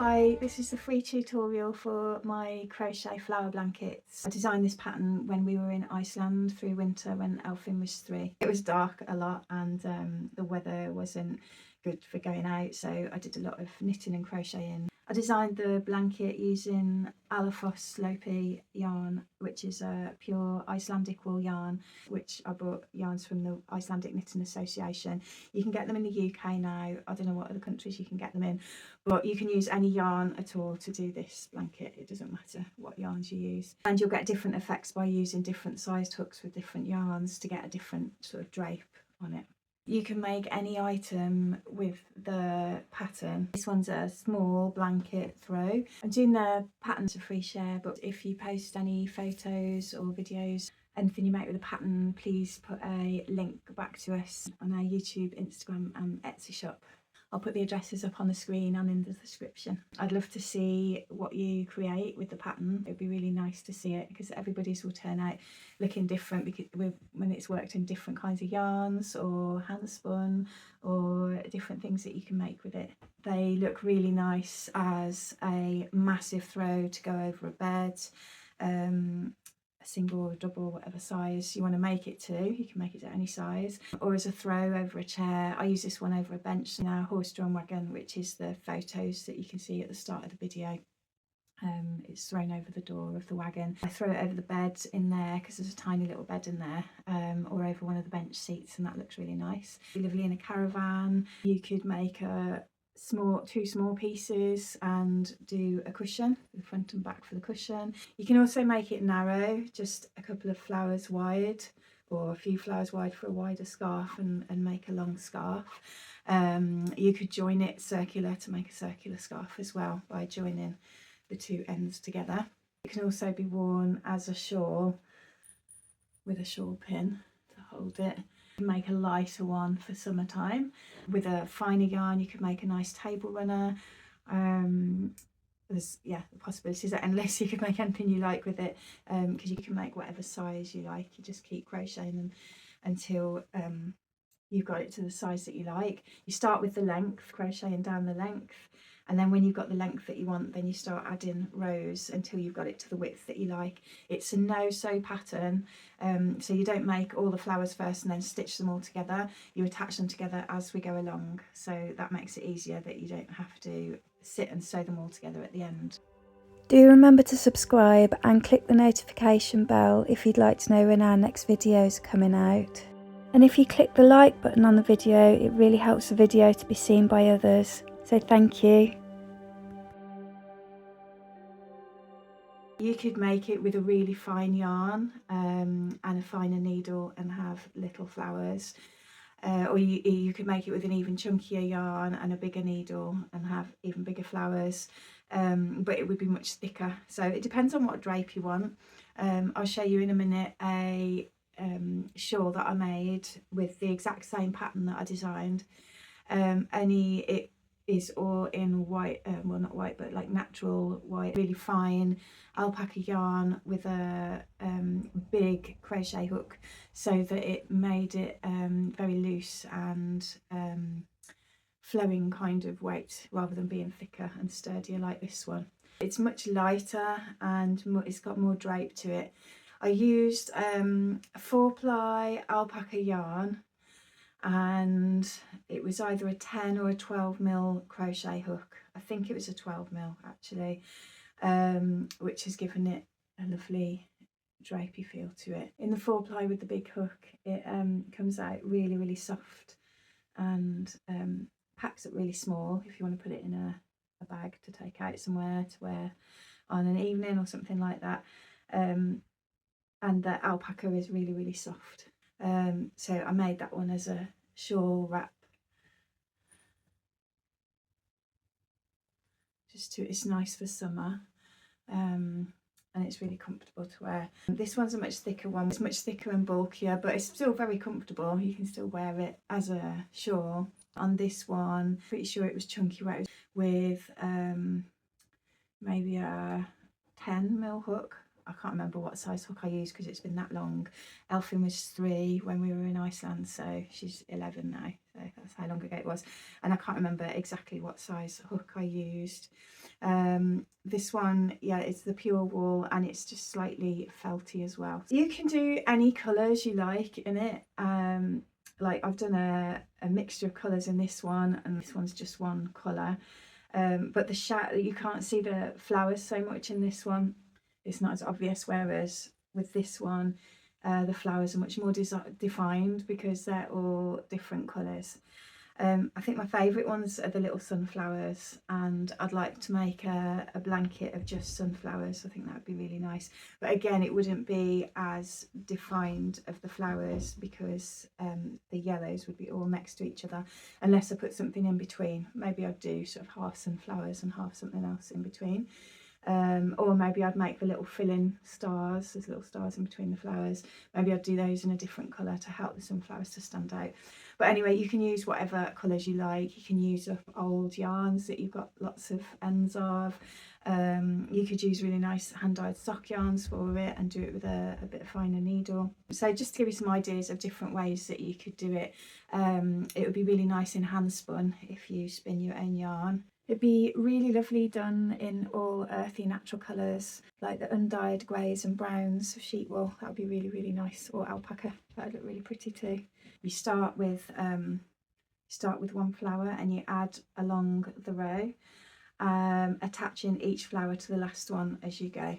Hi, this is the free tutorial for my crochet flower blankets. I designed this pattern when we were in Iceland through winter when Elfin was 3. It was dark a lot and the weather wasn't good for going out, so I did a lot of knitting and crocheting. I designed the blanket using Alafoss Slopey yarn, which is a pure Icelandic wool yarn, which I bought yarns from the Icelandic Knitting Association. You can get them in the UK now. I don't know what other countries you can get them in, but you can use any yarn at all to do this blanket. It doesn't matter what yarns you use. And you'll get different effects by using different sized hooks with different yarns to get a different sort of drape on it. You can make any item with the pattern. This one's a small blanket throw. I'm doing the pattern to free share, but if you post any photos or videos, anything you make with a pattern, please put a link back to us on our YouTube, Instagram and Etsy shop. I'll put the addresses up on the screen and in the description. I'd love to see what you create with the pattern. It'd be really nice to see it because everybody's will turn out looking different because when it's worked in different kinds of yarns or hand spun or different things that you can make with it. They look really nice as a massive throw to go over a bed. A single or double, whatever size you want to make it to. You can make it to any size, or as a throw over a chair. I use this one over a bench in our horse-drawn wagon, which is the photos that you can see at the start of the video. It's thrown over the door of the wagon. I throw it over the bed in there because there's a tiny little bed in there, or over one of the bench seats, and that looks really nice. Lovely in a caravan. You could make two small pieces and do a cushion, the front and back for the cushion. You can also make it narrow, just a couple of flowers wide or a few flowers wide for a wider scarf and make a long scarf. You could join it circular to make a circular scarf as well by joining the two ends together. It can also be worn as a shawl with a shawl pin to hold it. Make a lighter one for summertime. With a finer yarn you could make a nice table runner. The possibilities are endless. You could make anything you like with it because you can make whatever size you like. You just keep crocheting them until you've got it to the size that you like. You start with the length, crocheting down the length, and then when you've got the length that you want, then you start adding rows until you've got it to the width that you like. It's a no-sew pattern, so you don't make all the flowers first and then stitch them all together. You attach them together as we go along, so that makes it easier that you don't have to sit and sew them all together at the end. Do remember to subscribe and click the notification bell if you'd like to know when our next videos are coming out. And if you click the like button on the video, it really helps the video to be seen by others. So thank you. You could make it with a really fine yarn and a finer needle and have little flowers. Or you could make it with an even chunkier yarn and a bigger needle and have even bigger flowers, but it would be much thicker. So it depends on what drape you want. I'll show you in a minute a shawl that I made with the exact same pattern that I designed, only it is all in white, well not white but like natural white, really fine alpaca yarn with a big crochet hook so that it made it very loose and flowing kind of weight rather than being thicker and sturdier like this one. It's much lighter and it's got more drape to it. I used a 4-ply alpaca yarn, and it was either a 10 or a 12mm crochet hook. I think it was a 12mm actually, which has given it a lovely drapey feel to it. In the 4-ply with the big hook, it comes out really soft and packs up really small if you want to put it in a bag to take out somewhere to wear on an evening or something like that. And the alpaca is really soft. So I made that one as a shawl wrap. It's nice for summer, and it's really comfortable to wear. This one's a much thicker one. It's much thicker and bulkier, but it's still very comfortable. You can still wear it as a shawl. On this one, pretty sure it was chunky weight with maybe a 10mm hook. I can't remember what size hook I used because it's been that long. Elfin was 3 when we were in Iceland, so she's 11 now, so that's how long ago it was. And I can't remember exactly what size hook I used. This one, yeah, it's the pure wool, and it's just slightly felty as well. You can do any colours you like in it. Like I've done a mixture of colours in this one, and this one's just one colour. But the shadow, you can't see the flowers so much in this one. It's not as obvious, whereas with this one, the flowers are much more defined because they're all different colours. I think my favourite ones are the little sunflowers, and I'd like to make a blanket of just sunflowers. I think that would be really nice, but again it wouldn't be as defined of the flowers because the yellows would be all next to each other unless I put something in between. Maybe I'd do sort of half sunflowers and half something else in between. Or maybe I'd make the little fill-in stars, there's little stars in between the flowers. Maybe I'd do those in a different colour to help the sunflowers to stand out. But anyway, you can use whatever colours you like. You can use up old yarns that you've got lots of ends of. You could use really nice hand-dyed sock yarns for it and do it with a bit of finer needle. So just to give you some ideas of different ways that you could do it. It would be really nice in hand spun if you spin your own yarn. It'd be really lovely done in all earthy natural colours, like the undyed greys and browns of sheep wool. That would be really, really nice. Or alpaca, that would look really pretty too. You start with one flower and you add along the row, attaching each flower to the last one as you go.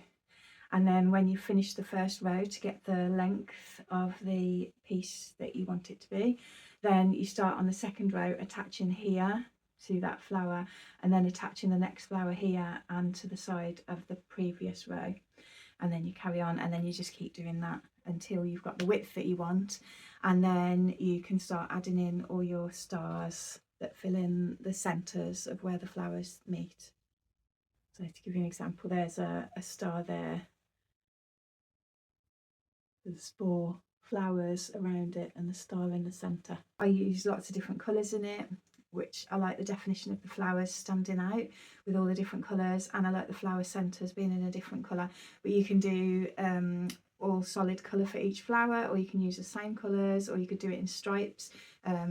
And then when you finish the first row, to get the length of the piece that you want it to be, then you start on the second row attaching here to that flower, and then attaching the next flower here and to the side of the previous row, and then you carry on, and then you just keep doing that until you've got the width that you want, and then you can start adding in all your stars that fill in the centres of where the flowers meet. So to give you an example, there's a star there, there's 4 flowers around it and the star in the centre. I use lots of different colours in it, which I like the definition of the flowers standing out with all the different colours, and I like the flower centres being in a different colour. But you can do all solid colour for each flower, or you can use the same colours, or you could do it in stripes,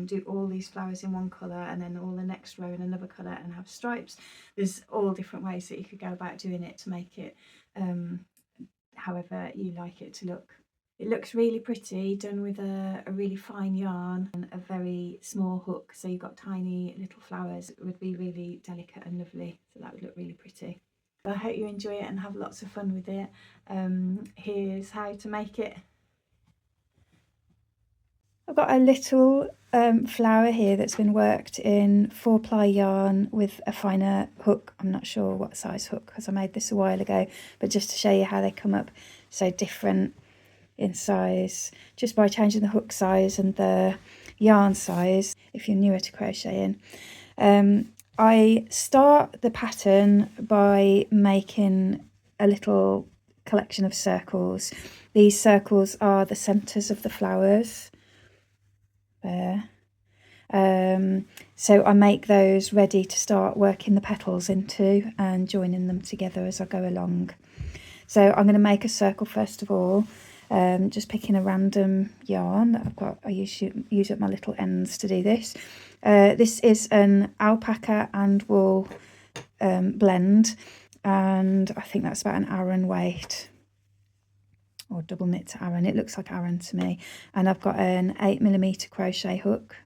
do all these flowers in one colour and then all the next row in another colour and have stripes. There's all different ways that you could go about doing it to make it however you like it to look. It looks really pretty done with a really fine yarn and a very small hook, so you've got tiny little flowers. It would be really delicate and lovely, so that would look really pretty. I hope you enjoy it and have lots of fun with it. Here's how to make it. I've got a little flower here that's been worked in 4-ply yarn with a finer hook. I'm not sure what size hook because I made this a while ago, but just to show you how they come up so different in size just by changing the hook size and the yarn size if you're newer to crocheting. I start the pattern by making a little collection of circles. These circles are the centres of the flowers there. So I make those ready to start working the petals into and joining them together as I go along. So I'm going to make a circle first of all. Just picking a random yarn that I've got. I use up my little ends to do this. This is an alpaca and wool blend, and I think that's about an Aran weight, or double knit to Aran. It looks like Aran to me. And I've got an 8mm crochet hook.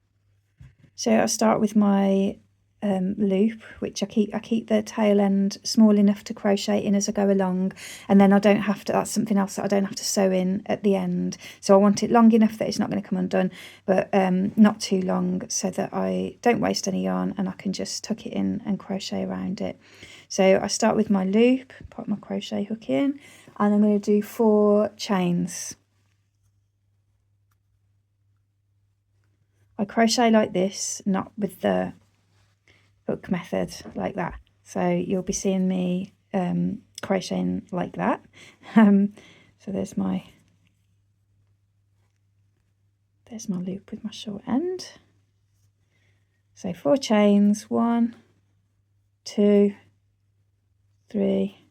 So I start with my loop, which I keep the tail end small enough to crochet in as I go along, and then I don't have to, that's something else that I don't have to sew in at the end. So I want it long enough that it's not going to come undone, but not too long so that I don't waste any yarn and I can just tuck it in and crochet around it. So I start with my loop, put my crochet hook in, and I'm going to do 4 chains. I crochet like this, not with the hook method like that, so you'll be seeing me crocheting like that. So there's my loop with my short end. So 4 chains, 1, 2, 3,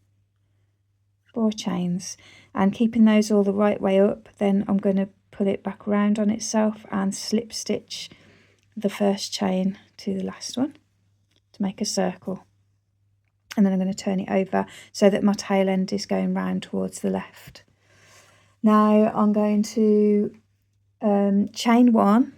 4 chains, and keeping those all the right way up. Then I'm going to pull it back around on itself and slip stitch the first chain to the last one to make a circle. and then I'm going to turn it over so that my tail end is going round towards the left. Now I'm going to chain 1,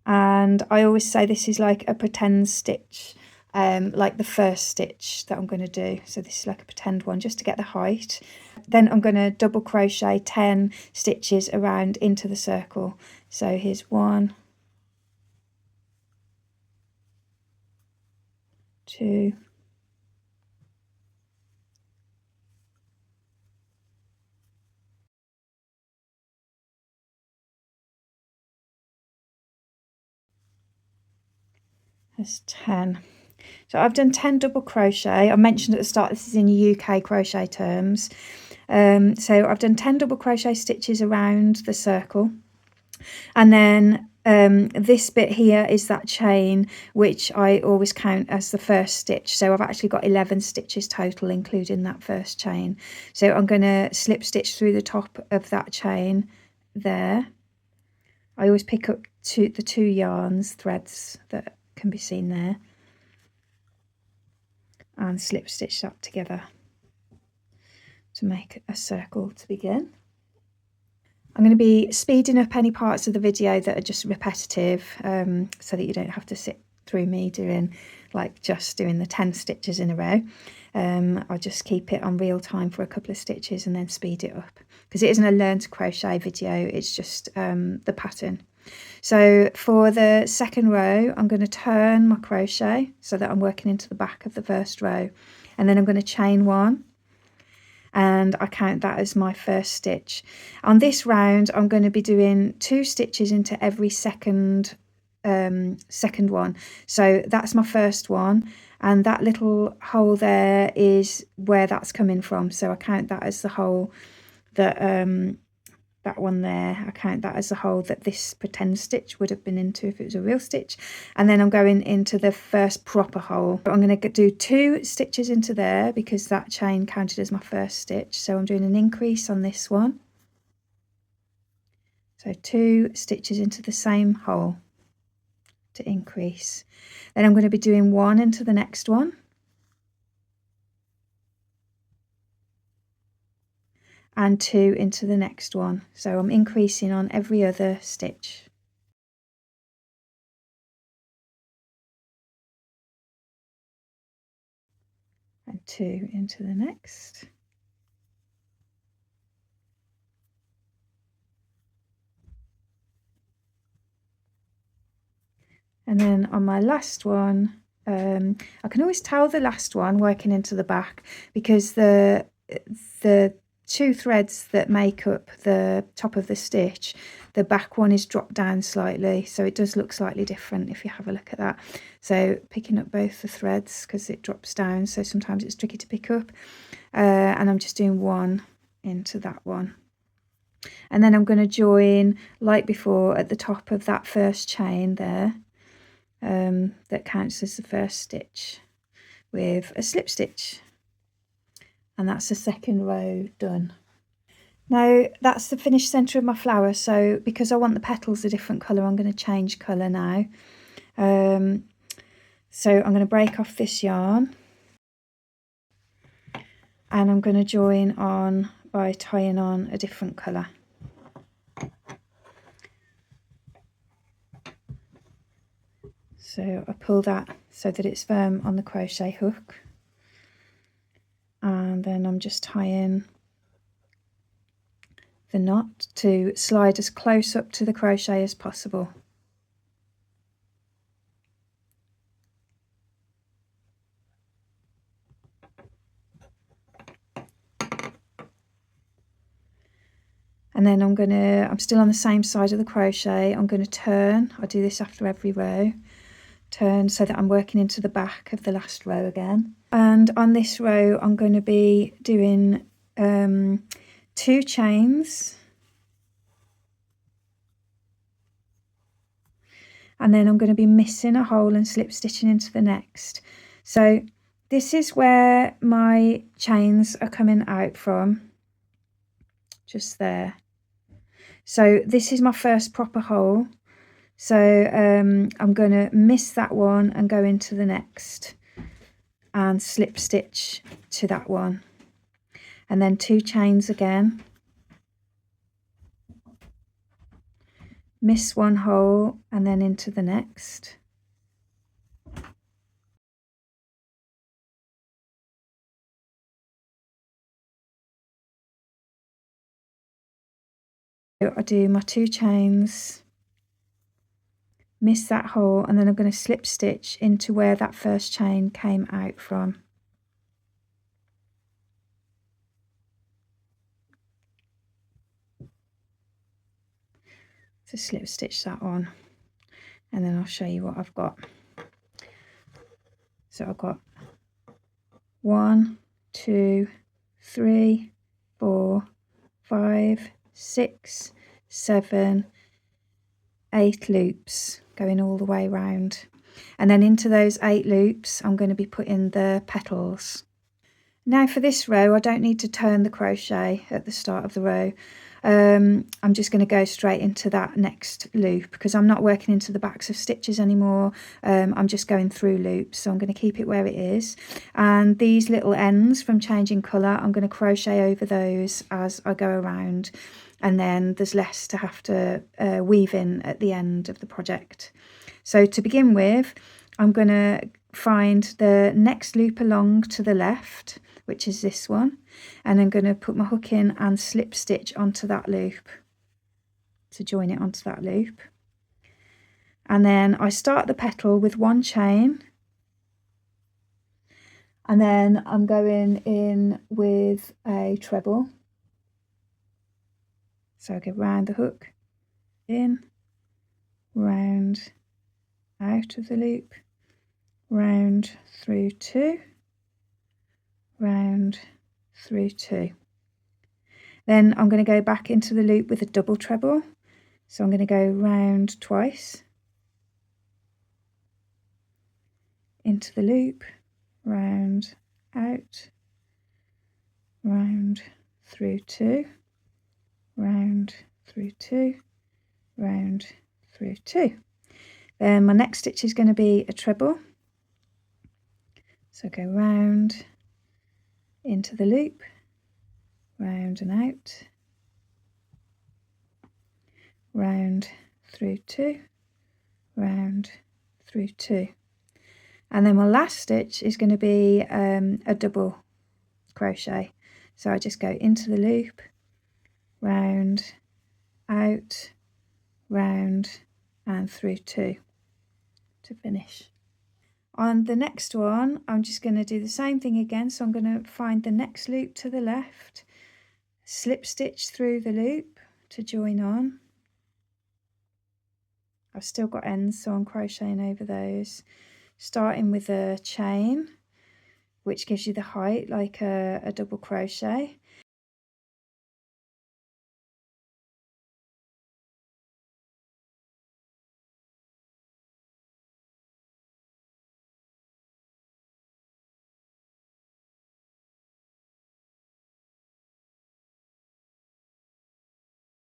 and I always say this is like a pretend stitch, like the first stitch that I'm going to do. So this is like a pretend one just to get the height. Then I'm going to double crochet 10 stitches around into the circle. So here's 1, 2, 10. So I've done 10 double crochet. I mentioned at the start this is in UK crochet terms. So I've done 10 double crochet stitches around the circle, and then this bit here is that chain which I always count as the first stitch. So I've actually got 11 stitches total including that first chain. So I'm going to slip stitch through the top of that chain there. I always pick up the 2 threads that can be seen there and slip stitch that together to make a circle to begin. I'm going to be speeding up any parts of the video that are just repetitive, so that you don't have to sit through me doing the 10 stitches in a row. I'll just keep it on real time for a couple of stitches and then speed it up, because it isn't a learn to crochet video, it's just the pattern. So for the second row, I'm going to turn my crochet so that I'm working into the back of the first row, and then I'm going to chain 1, and I count that as my first stitch. On this round, I'm going to be doing 2 stitches into every second one. So that's my first one, and that little hole there is where that's coming from. So I count that as the hole that that one there, I count that as the hole that this pretend stitch would have been into if it was a real stitch. And then I'm going into the first proper hole. I'm going to do 2 stitches into there because that chain counted as my first stitch. So I'm doing an increase on this one. So 2 stitches into the same hole to increase. Then I'm going to be doing 1 into the next one. And 2 into the next one. So I'm increasing on every other stitch. And 2 into the next. And then on my last one, I can always tell the last one working into the back because the 2 threads that make up the top of the stitch, the back one is dropped down slightly, so it does look slightly different if you have a look at that. So picking up both the threads because it drops down, so sometimes it's tricky to pick up, and I'm just doing 1 into that one, and then I'm going to join like before at the top of that first chain there, that counts as the first stitch, with a slip stitch. And that's the second row done. Now that's the finished centre of my flower, so because I want the petals a different colour, I'm going to change colour now. So I'm going to break off this yarn and I'm going to join on by tying on a different colour. So I pull that so that it's firm on the crochet hook. And then I'm just tying the knot to slide as close up to the crochet as possible. And then I'm still on the same side of the crochet, I'm going to turn, I do this after every row, turn so that I'm working into the back of the last row again. And on this row I'm going to be doing 2 chains, and then I'm going to be missing a hole and slip stitching into the next. So this is where my chains are coming out from, just there. So this is my first proper hole, so I'm going to miss that one and go into the next. and slip stitch to that one, and then 2 chains again, miss 1 hole and then into the next. So I do my 2 chains, miss that hole, and then I'm going to slip stitch into where that first chain came out from. So slip stitch that on, and then I'll show you what I've got. So I've got 1, 2, 3, 4, 5, 6, 7, 8 loops going all the way round, and then into those 8 loops I'm going to be putting the petals. Now for this row I don't need to turn the crochet at the start of the row. I'm just going to go straight into that next loop because I'm not working into the backs of stitches anymore. I'm just going through loops, so I'm going to keep it where it is, and these little ends from changing colour I'm going to crochet over those as I go around, and then there's less to have to weave in at the end of the project. So to begin with, I'm going to find the next loop along to the left, which is this one, and I'm going to put my hook in and slip stitch onto that loop to join it onto that loop. And then I start the petal with 1 chain, and then I'm going in with a treble. So I go round the hook, in, round, out of the loop, round through 2, round through 2. Then I'm going to go back into the loop with a double treble, so I'm going to go round twice, into the loop, round, out, round through 2, round through 2, round through 2. Then my next stitch is going to be a treble, so go round, into the loop, round and out, round through 2, round through 2. And then my last stitch is going to be a double crochet, so I just go into the loop, round, out, round and through 2 to finish. On the next one I'm just going to do the same thing again, so I'm going to find the next loop to the left, slip stitch through the loop to join on. I've still got ends, so I'm crocheting over those, starting with a chain which gives you the height like a double crochet.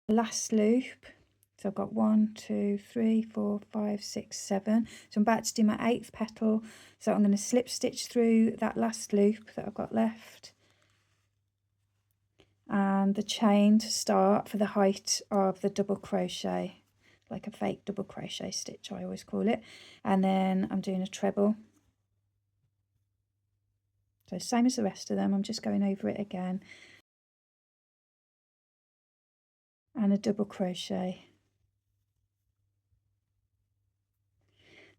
Last loop, so I've got 1, 2, 3, 4, 5, 6, 7. So I'm about to do my 8th petal, so I'm going to slip stitch through that last loop that I've got left, and the chain to start for the height of the double crochet, like a fake double crochet stitch I always call it. And then I'm doing a treble, so same as the rest of them, I'm just going over it again, and a double crochet,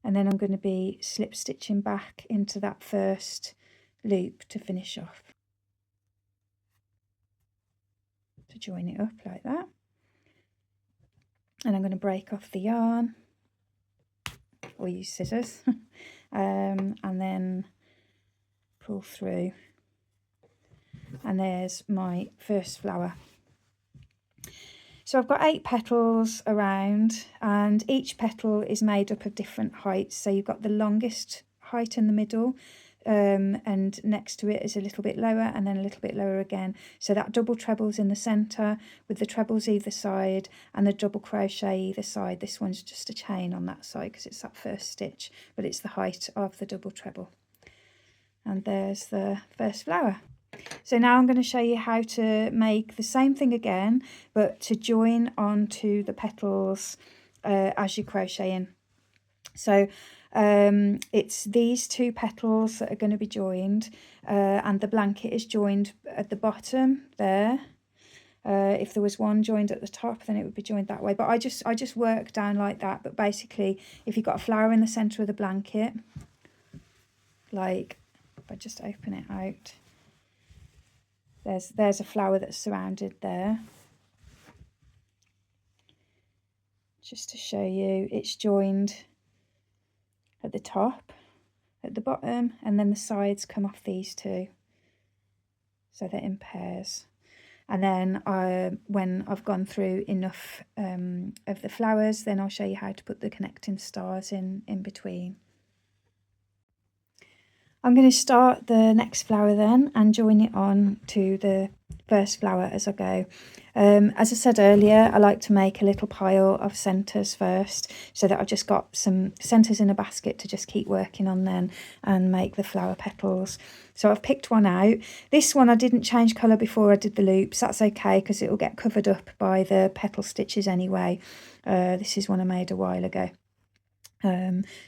and then I'm going to be slip stitching back into that first loop to finish off, to join it up like that. And I'm going to break off the yarn or use scissors and then pull through, and there's my first flower. So I've got 8 petals around, and each petal is made up of different heights. So you've got the longest height in the middle, and next to it is a little bit lower, and then a little bit lower again. So that double treble's in the centre with the trebles either side and the double crochet either side. This one's just a chain on that side because it's that first stitch, but it's the height of the double treble. And there's the first flower. So now I'm going to show you how to make the same thing again, but to join onto the petals as you're crocheting. So it's these two petals that are going to be joined, and the blanket is joined at the bottom there. If there was one joined at the top, then it would be joined that way, but I just work down like that. But basically, if you've got a flower in the center of the blanket, like if I just open it out, there's a flower that's surrounded there. Just to show you, it's joined at the top, at the bottom, and then the sides come off these two, so they're in pairs. And then when I've gone through enough of the flowers, then I'll show you how to put the connecting stars in between. I'm going to start the next flower then and join it on to the first flower as I go. As I said earlier, I like to make a little pile of centres first, so that I've just got some centres in a basket to just keep working on then and make the flower petals. So I've picked one out. This one I didn't change colour before I did the loops. That's okay, because it will get covered up by the petal stitches anyway. This is one I made a while ago.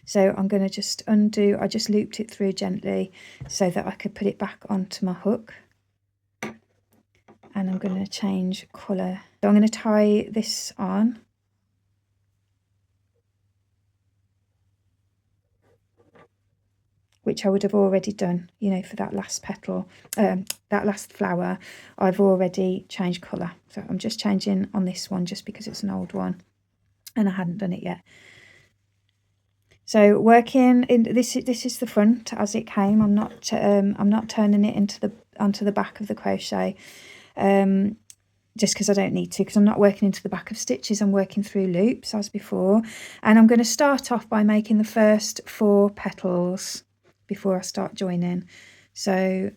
So I'm going to just undo, I just looped it through gently so that I could put it back onto my hook. And I'm going to change colour. So I'm going to tie this on. Which I would have already done, you know, for that last petal, that last flower, I've already changed colour. So I'm just changing on this one just because it's an old one and I hadn't done it yet. So working in this is the front as it came. I'm not turning it onto the back of the crochet, just because I don't need to, because I'm not working into the back of stitches. I'm working through loops as before, and I'm going to start off by making the first 4 petals before I start joining. So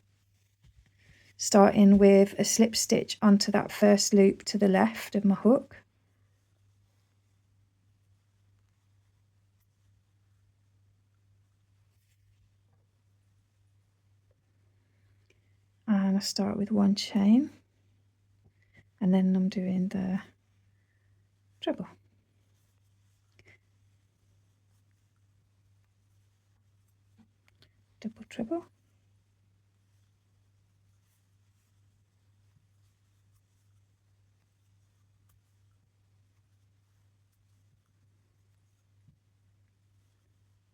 starting with a slip stitch onto that first loop to the left of my hook. And I start with 1 chain, and then I'm doing the treble. Double treble.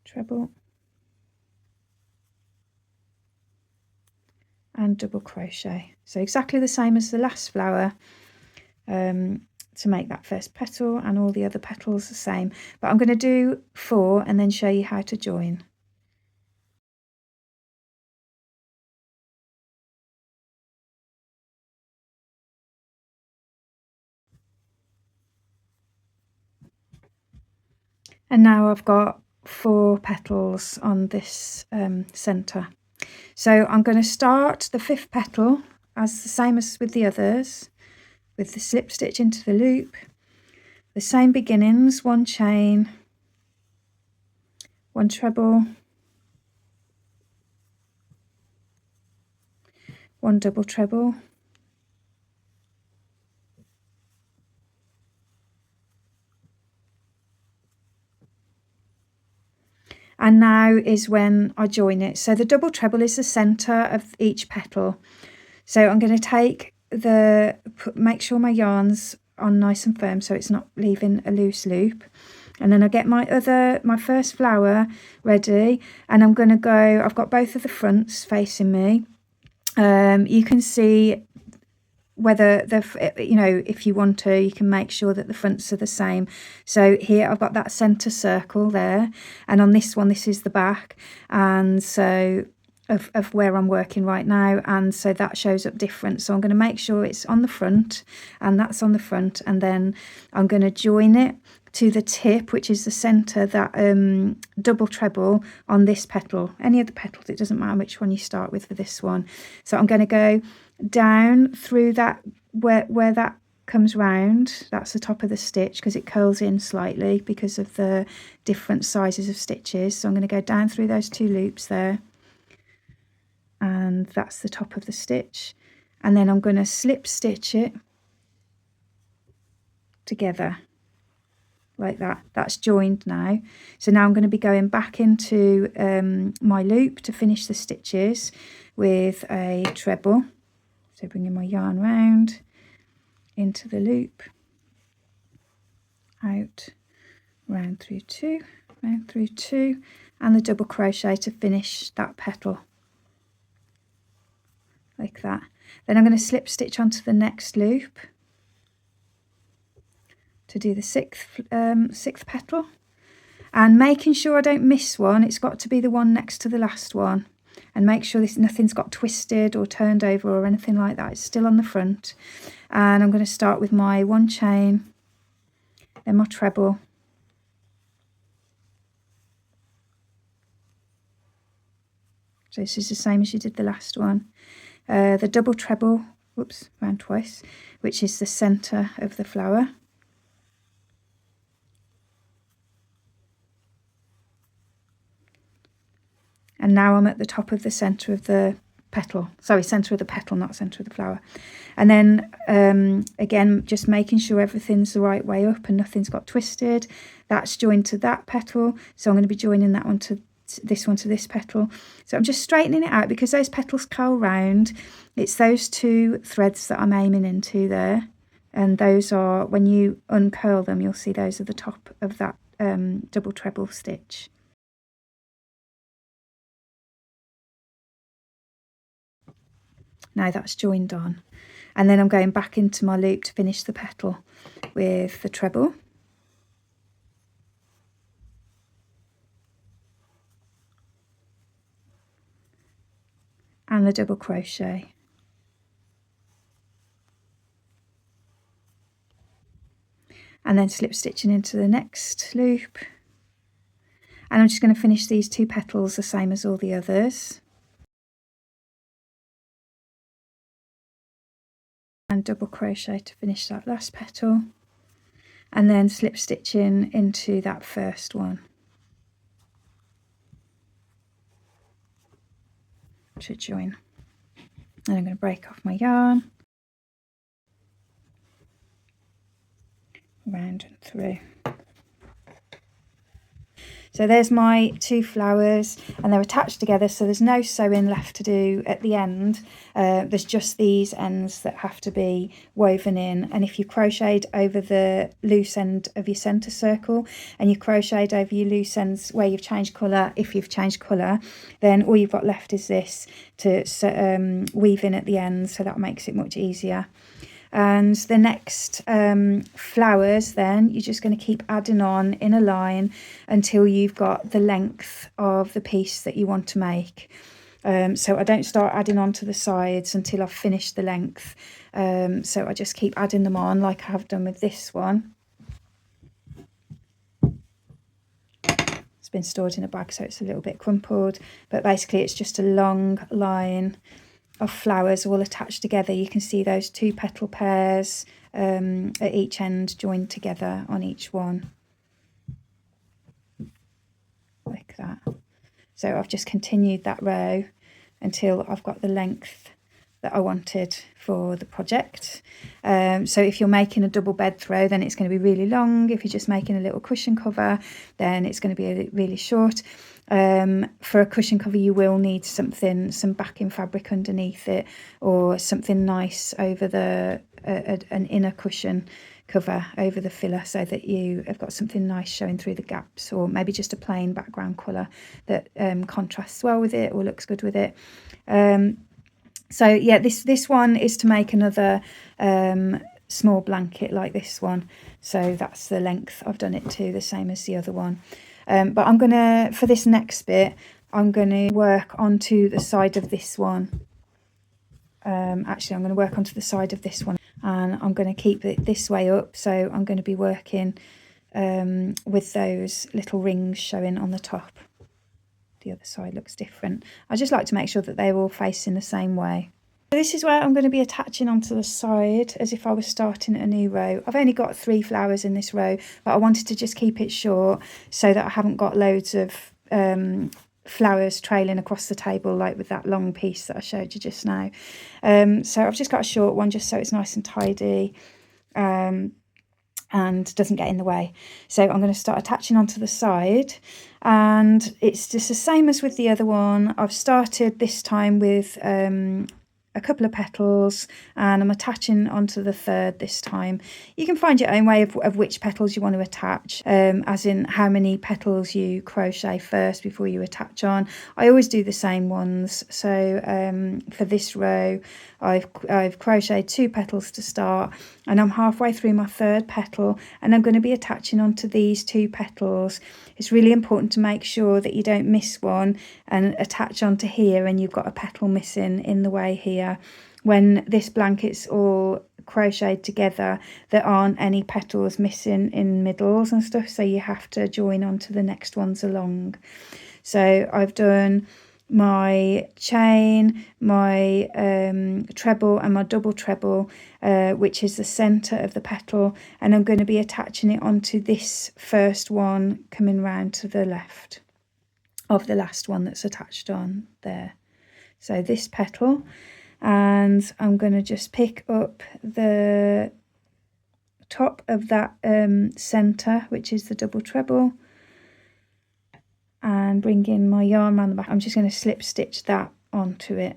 Treble. And double crochet. So exactly the same as the last flower, to make that first petal, and all the other petals the same. But I'm going to do 4 and then show you how to join. And now I've got 4 petals on this centre. So I'm going to start the 5th petal as the same as with the others, with the slip stitch into the loop, the same beginnings, 1 chain, 1 treble, 1 double treble, and now is when I join it. So the double treble is the centre of each petal. So I'm going to take make sure my yarn's on nice and firm so it's not leaving a loose loop. And then I get my first flower ready, and I'm going to go, I've got both of the fronts facing me. You can see whether if you want to, you can make sure that the fronts are the same. So here I've got that center circle there, and on this one, this is the back, and so of where I'm working right now, and so that shows up different. So I'm going to make sure it's on the front, and that's on the front, and then I'm going to join it to the tip, which is the center, that double treble on this petal. Any of the petals, it doesn't matter which one you start with for this one. So I'm going to go down through that where that comes round. That's the top of the stitch, because it curls in slightly because of the different sizes of stitches. So I'm going to go down through those 2 loops there, and that's the top of the stitch, and then I'm going to slip stitch it together like that. That's joined now. So now I'm going to be going back into my loop to finish the stitches with a treble. So bringing my yarn round into the loop, out, round through two, and the double crochet to finish that petal like that. Then I'm going to slip stitch onto the next loop to do the sixth petal, and making sure I don't miss one. It's got to be the one next to the last one, and make sure nothing's got twisted or turned over or anything like that. It's still on the front. And I'm going to start with my 1 chain, then my treble, so this is the same as you did the last one, the double treble, whoops, round twice, which is the center of the flower. And now I'm at the top of the centre of the petal. Sorry, centre of the petal, not centre of the flower. And then again, just making sure everything's the right way up and nothing's got twisted. That's joined to that petal. So I'm going to be joining that one to this one to this petal. So I'm just straightening it out because those petals curl round. It's those 2 threads that I'm aiming into there. And those are, when you uncurl them, you'll see those are the top of that double treble stitch. Now that's joined on, and then I'm going back into my loop to finish the petal with the treble, and the double crochet, and then slip stitching into the next loop. And I'm just going to finish these 2 petals the same as all the others. And double crochet to finish that last petal, and then slip stitching into that first one to join. And I'm going to break off my yarn, round and through. So there's my 2 flowers, and they're attached together, so there's no sewing left to do at the end. There's just these ends that have to be woven in, and if you crocheted over the loose end of your centre circle and you crocheted over your loose ends where you've changed colour, if you've changed colour, then all you've got left is this to weave in at the end, so that makes it much easier. And the next flowers, then you're just going to keep adding on in a line until you've got the length of the piece that you want to make. So I don't start adding on to the sides until I've finished the length. So I just keep adding them on like I have done with this one. It's been stored in a bag, so it's a little bit crumpled, but basically it's just a long line of flowers all attached together. You can see those 2 petal pairs at each end joined together on each one like that. So I've just continued that row until I've got the length that I wanted for the project. So if you're making a double bed throw, then it's going to be really long. If you're just making a little cushion cover, then it's going to be really short. For a cushion cover, you will need some backing fabric underneath it, or something nice over an inner cushion cover over the filler, so that you have got something nice showing through the gaps, or maybe just a plain background colour that contrasts well with it or looks good with it. So yeah, this one is to make another small blanket like this one, so that's the length I've done it to, the same as the other one. But I'm gonna, for this next bit, I'm gonna work onto the side of this one. Actually, I'm going to work onto the side of this one, and I'm going to keep it this way up, so I'm going to be working with those little rings showing on the top. The other side looks different. I just like to make sure that they're all facing the same way. So this is where I'm going to be attaching onto the side as if I was starting a new row. I've only got 3 flowers in this row, but I wanted to just keep it short so that I haven't got loads of flowers trailing across the table, like with that long piece that I showed you just now. So I've just got a short one just so it's nice and tidy and doesn't get in the way. So I'm going to start attaching onto the side, and it's just the same as with the other one. I've started this time with a couple of petals, and I'm attaching onto the third this time. You can find your own way of which petals you want to attach, as in how many petals you crochet first before you attach on. I always do the same ones. So for this row, I've crocheted 2 petals to start, and I'm halfway through my third petal, and I'm going to be attaching onto these 2 petals. It's really important to make sure that you don't miss one and attach onto here and you've got a petal missing in the way here. When this blanket's all crocheted together, there aren't any petals missing in middles and stuff, so you have to join onto the next ones along. So I've done my chain, my treble and my double treble, which is the center of the petal, and I'm going to be attaching it onto this first one coming round to the left of the last one that's attached on there. So this petal, and I'm going to just pick up the top of that center, which is the double treble, and bring in my yarn around the back. I'm just going to slip stitch that onto it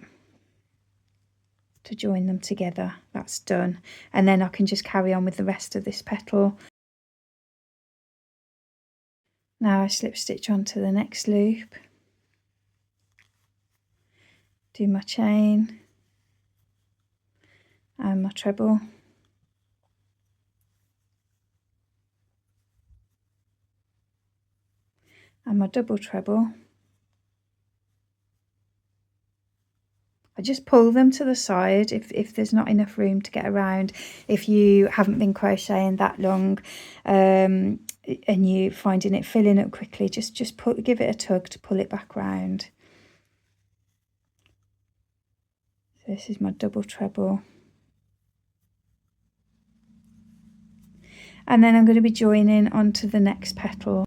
to join them together. That's done, and then I can just carry on with the rest of this petal. Now I slip stitch onto the next loop, do my chain and my treble, and my double treble. I just pull them to the side if there's not enough room to get around. If you haven't been crocheting that long and you finding it filling up quickly, just give it a tug to pull it back round. So this is my double treble. And then I'm going to be joining onto the next petal.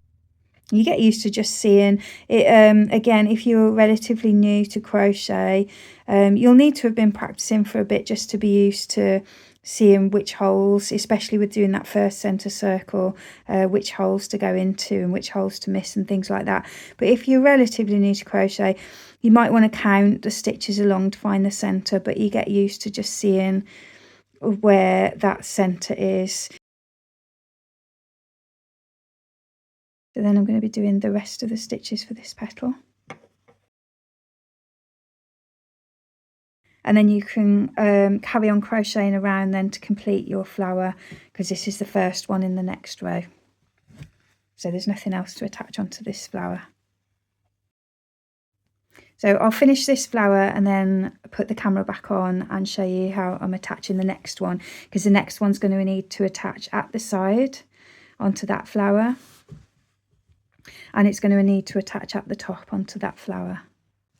You get used to just seeing it. Again, if you're relatively new to crochet, you'll need to have been practicing for a bit just to be used to seeing which holes, especially with doing that first center circle, which holes to go into and which holes to miss and things like that. But if you're relatively new to crochet, you might want to count the stitches along to find the center, but you get used to just seeing where that center is. So then I'm going to be doing the rest of the stitches for this petal. And then you can carry on crocheting around then to complete your flower, because this is the first one in the next row. So there's nothing else to attach onto this flower. So I'll finish this flower and then put the camera back on and show you how I'm attaching the next one, because the next one's going to need to attach at the side onto that flower. And it's going to need to attach at the top onto that flower.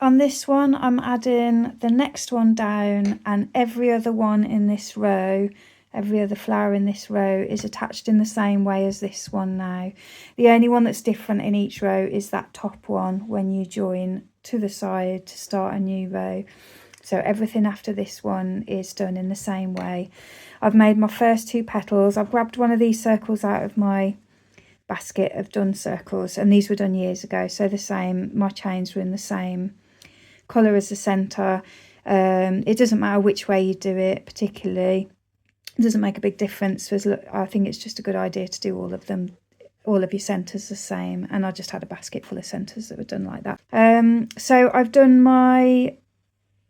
On this one, I'm adding the next one down, and every other one in this row, every other flower in this row is attached in the same way as this one now. The only one that's different in each row is that top one when you join to the side to start a new row. So everything after this one is done in the same way. I've made my first 2 petals. I've grabbed one of these circles out of my basket of done circles, and these were done years ago, so the same, my chains were in the same colour as the centre. It doesn't matter which way you do it particularly, it doesn't make a big difference. I think it's just a good idea to do all of them, all of your centres the same, and I just had a basket full of centres that were done like that. So I've done my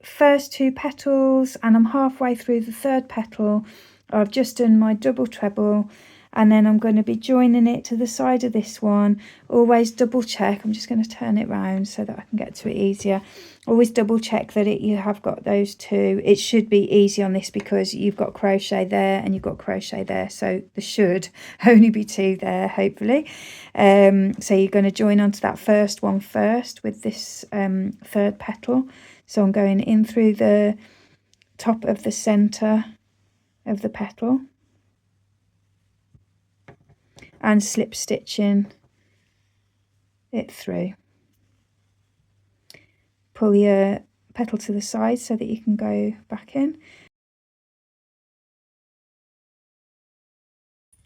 first 2 petals and I'm halfway through the third petal. I've just done my double treble, and then I'm going to be joining it to the side of this one. Always double check, I'm just going to turn it round so that I can get to it easier. Always double check that you have got those 2. It should be easy on this because you've got crochet there and you've got crochet there, so there should only be 2 there, hopefully. So you're going to join onto that first one first with this third petal. So I'm going in through the top of the centre of the petal and slip stitching it through. pull your petal to the side so that you can go back in.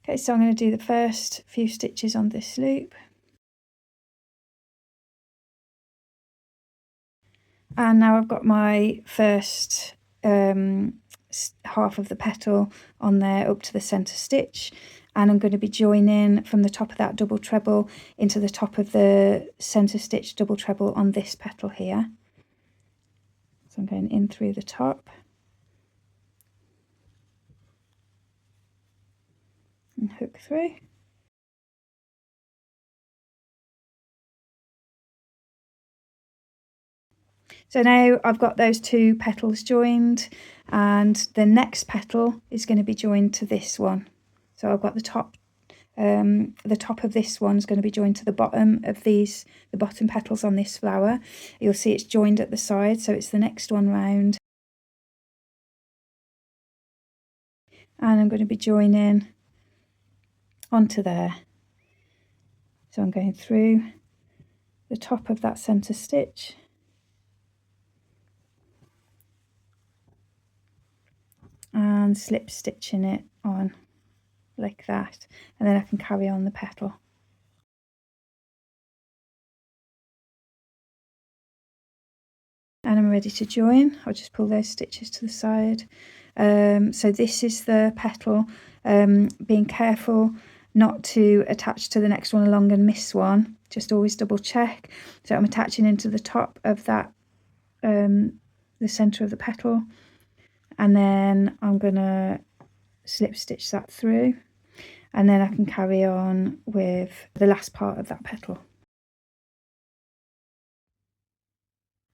Okay, so I'm going to do the first few stitches on this loop. And now I've got my first half of the petal on there up to the centre stitch, and I'm going to be joining from the top of that double treble into the top of the centre stitch double treble on this petal here. So I'm going in through the top and hook through. So now I've got those two petals joined, and the next petal is going to be joined to this one. So I've got the top of this one is going to be joined to the bottom of the bottom petals on this flower. You'll see it's joined at the side, so it's the next one round. And I'm going to be joining onto there. So I'm going through the top of that centre stitch, and slip stitching it on like that, and then I can carry on the petal. And I'm ready to join. I'll just pull those stitches to the side. So this is the petal, being careful not to attach to the next one along and miss one, just always double check. So I'm attaching into the top of that, the centre of the petal, and then I'm going to slip stitch that through, and then I can carry on with the last part of that petal.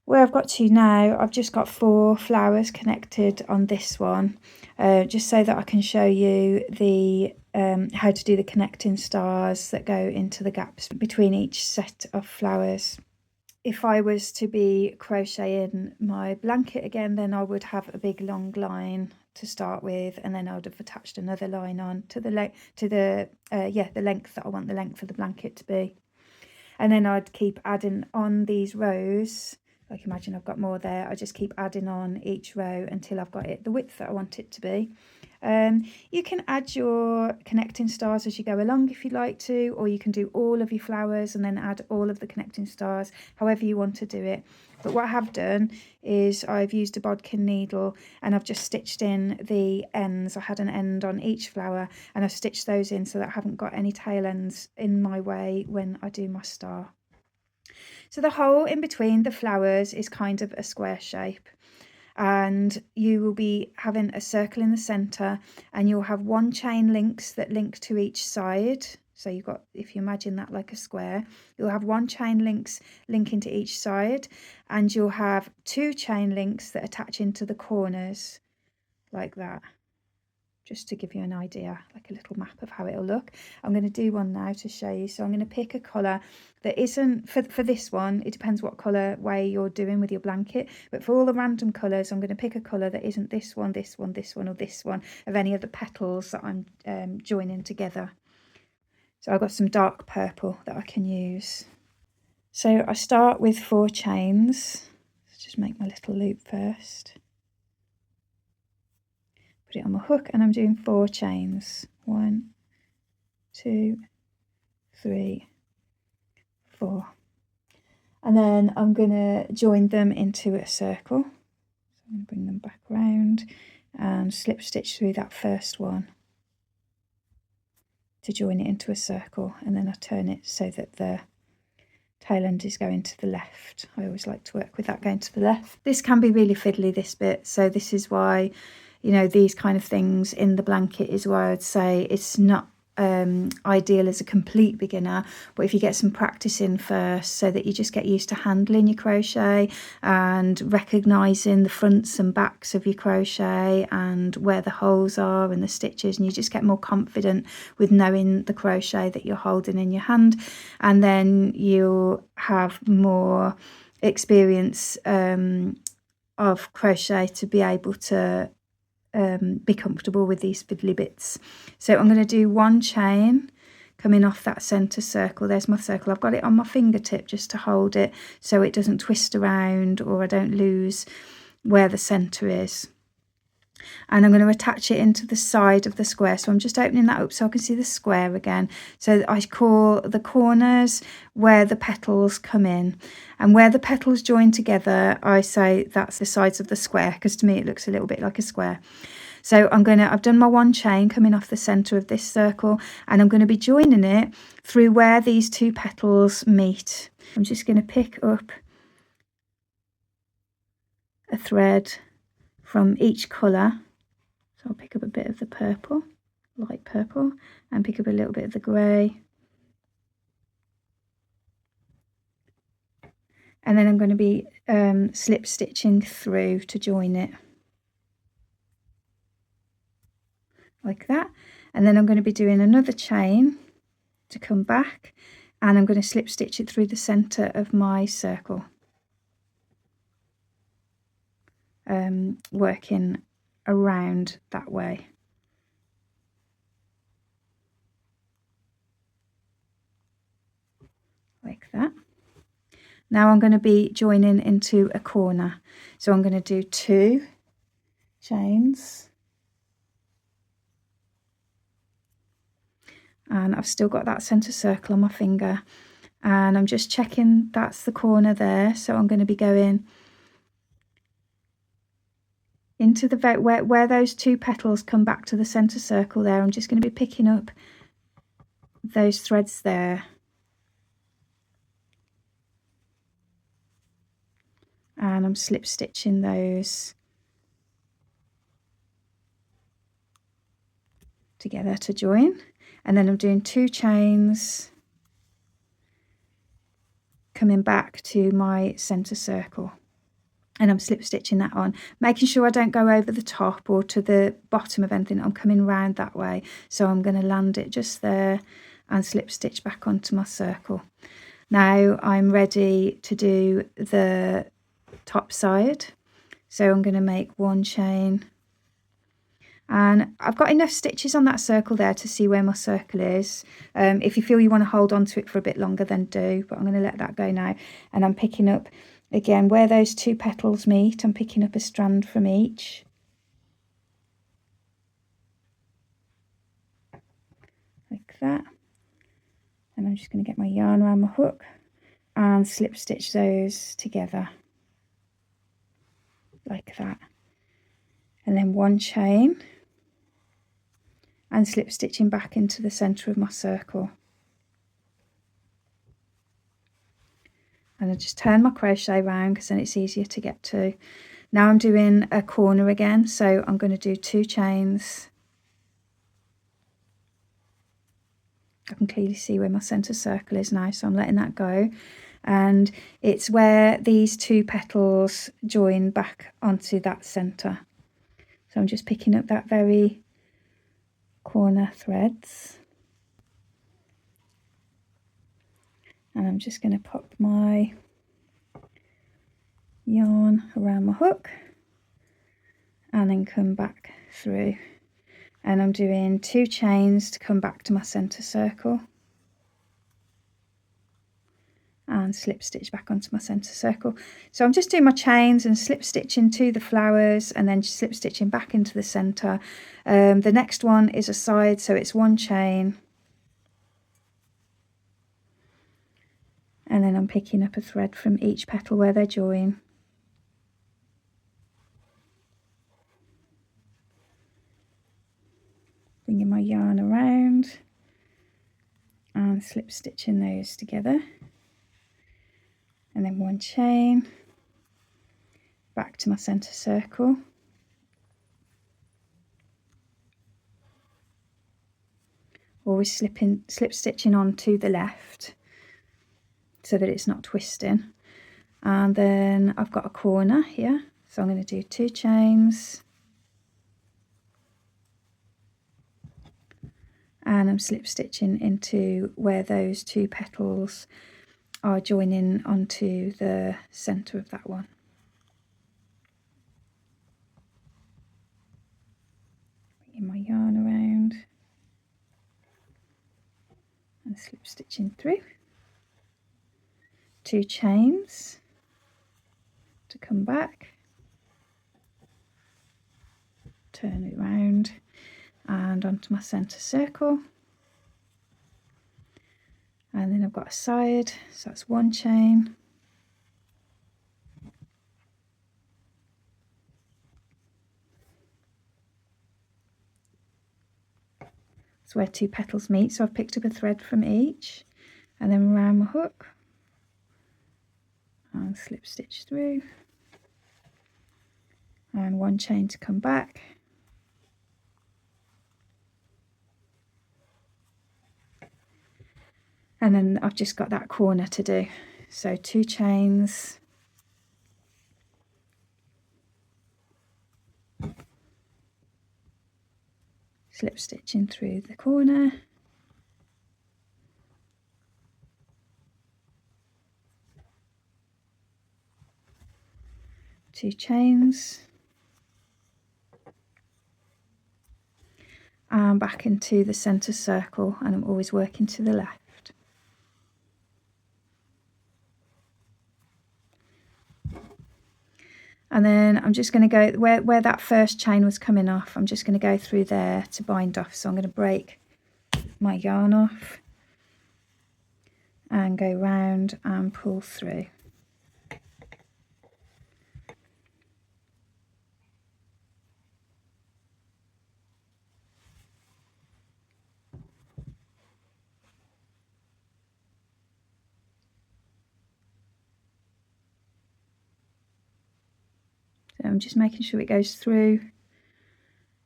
Where I've got to now, I've just got 4 flowers connected on this one, just so that I can show you the how to do the connecting stars that go into the gaps between each set of flowers. If I was to be crocheting my blanket again, then I would have a big long line to start with, and then I would have attached another line on to the length that I want the length of the blanket to be, and then I'd keep adding on these rows. Like, imagine I've got more there. I just keep adding on each row until I've got it the width that I want it to be. You can add your connecting stars as you go along if you'd like to, or you can do all of your flowers and then add all of the connecting stars, however you want to do it. But what I have done is I've used a bodkin needle and I've just stitched in the ends. I had an end on each flower and I've stitched those in so that I haven't got any tail ends in my way when I do my star. So the hole in between the flowers is kind of a square shape, and you will be having a circle in the centre, and you'll have 1 chain links that link to each side. So you've got, if you imagine that like a square, you'll have 1 chain links linking to each side, and you'll have 2 chain links that attach into the corners like that. Just to give you an idea, like a little map of how it'll look. I'm going to do one now to show you. So I'm going to pick a colour that isn't, for this one, it depends what colour way you're doing with your blanket, but for all the random colours, I'm going to pick a colour that isn't this one, this one, this one, or this one, of any of the petals that I'm joining together. So I've got some dark purple that I can use. So I start with 4 chains. Let's just make my little loop first. Put it on my hook, and I'm doing 4 chains. 1, 2, 3, 4. And then I'm going to join them into a circle. So I'm going to bring them back round and slip stitch through that first one to join it into a circle, and then I turn it so that the tail end is going to the left. I always like to work with that going to the left. This can be really fiddly, this bit, so this is why, you know, these kind of things in the blanket is why I'd say it's not ideal as a complete beginner, but if you get some practice in first, so that you just get used to handling your crochet and recognizing the fronts and backs of your crochet and where the holes are and the stitches, and you just get more confident with knowing the crochet that you're holding in your hand, and then you'll have more experience of crochet to be able to be comfortable with these fiddly bits. So I'm going to do 1 chain coming off that centre circle. There's my circle. I've got it on my fingertip just to hold it so it doesn't twist around or I don't lose where the centre is. And I'm going to attach it into the side of the square. So I'm just opening that up so I can see the square again. So I call the corners where the petals come in, and where the petals join together, I say that's the sides of the square, because to me it looks a little bit like a square. So I've done my one chain coming off the center of this circle, and I'm going to be joining it through where these two petals meet. I'm just going to pick up a thread from each colour. So I'll pick up a bit of the purple, light purple, and pick up a little bit of the grey. And then I'm going to be slip stitching through to join it. Like that. And then I'm going to be doing another chain to come back, and I'm going to slip stitch it through the centre of my circle. Working around that way. Like that. Now I'm going to be joining into a corner. So I'm going to do 2 chains. And I've still got that centre circle on my finger. And I'm just checking that's the corner there. So I'm going to be going into the where those 2 petals come back to the centre circle there. I'm just going to be picking up those threads there. And I'm slip stitching those together to join, and then I'm doing 2 chains coming back to my centre circle, and I'm slip stitching that on, making sure I don't go over the top or to the bottom of anything. I'm coming round that way, so I'm going to land it just there and slip stitch back onto my circle. Now I'm ready to do the top side, so I'm going to make 1 chain, and I've got enough stitches on that circle there to see where my circle is. If you feel you want to hold on to it for a bit longer, then do, but I'm going to let that go now. And I'm picking up again where those 2 petals meet. I'm picking up a strand from each, like that, and I'm just going to get my yarn around my hook and slip stitch those together like that, and then 1 chain and slip stitching back into the centre of my circle. And I just turn my crochet round because then it's easier to get to. Now I'm doing a corner again, so I'm going to do 2 chains. I can clearly see where my centre circle is now, so I'm letting that go. And it's where these 2 petals join back onto that centre. So I'm just picking up that very corner threads, and I'm just going to pop my yarn around my hook and then come back through, and I'm doing 2 chains to come back to my centre circle and slip stitch back onto my centre circle. So I'm just doing my chains and slip stitching to the flowers and then slip stitching back into the centre. The next one is a side, so it's 1 chain, and then I'm picking up a thread from each petal where they join. Bringing my yarn around and slip stitching those together, and then 1 chain back to my centre circle, always slip stitching on to the left so that it's not twisting. And then I've got a corner here, so I'm going to do 2 chains, and I'm slip stitching into where those 2 petals are joining onto the centre of that one. Bringing my yarn around and slip stitching through, 2 chains to come back, turn it round and onto my centre circle, and then I've got a side, so that's 1 chain, that's where 2 petals meet, so I've picked up a thread from each and then around my hook and slip stitch through, and 1 chain to come back, and then I've just got that corner to do, so 2 chains, slip stitching through the corner, two chains, and back into the centre circle, and I'm always working to the left. And then I'm just going to go where that first chain was coming off, I'm just going to go through there to bind off. So I'm going to break my yarn off and go round and pull through. So I'm just making sure it goes through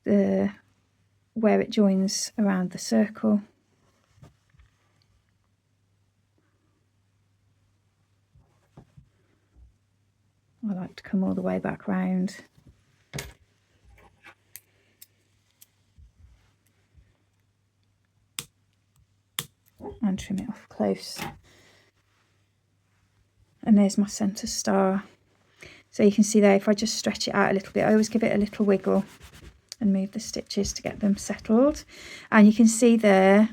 where it joins around the circle. I like to come all the way back round. And trim it off close. And there's my centre star. So you can see there, if I just stretch it out a little bit, I always give it a little wiggle and move the stitches to get them settled. And you can see there,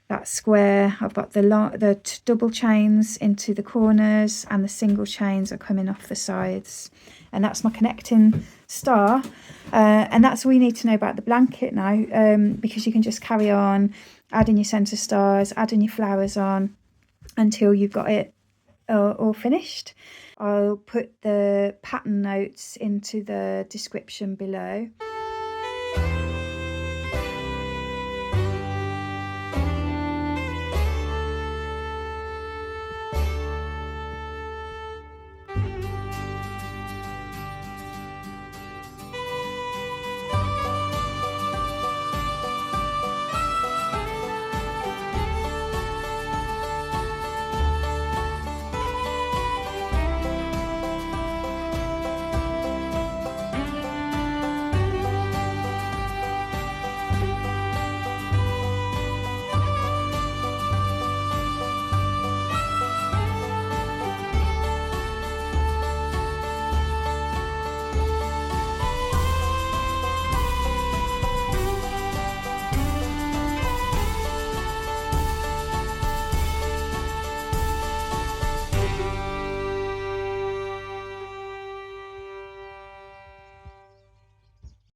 that square, I've got the double chains into the corners and the single chains are coming off the sides. And that's my connecting star. And that's all you need to know about the blanket now, because you can just carry on adding your centre stars, adding your flowers on until you've got it all finished. I'll put the pattern notes into the description below.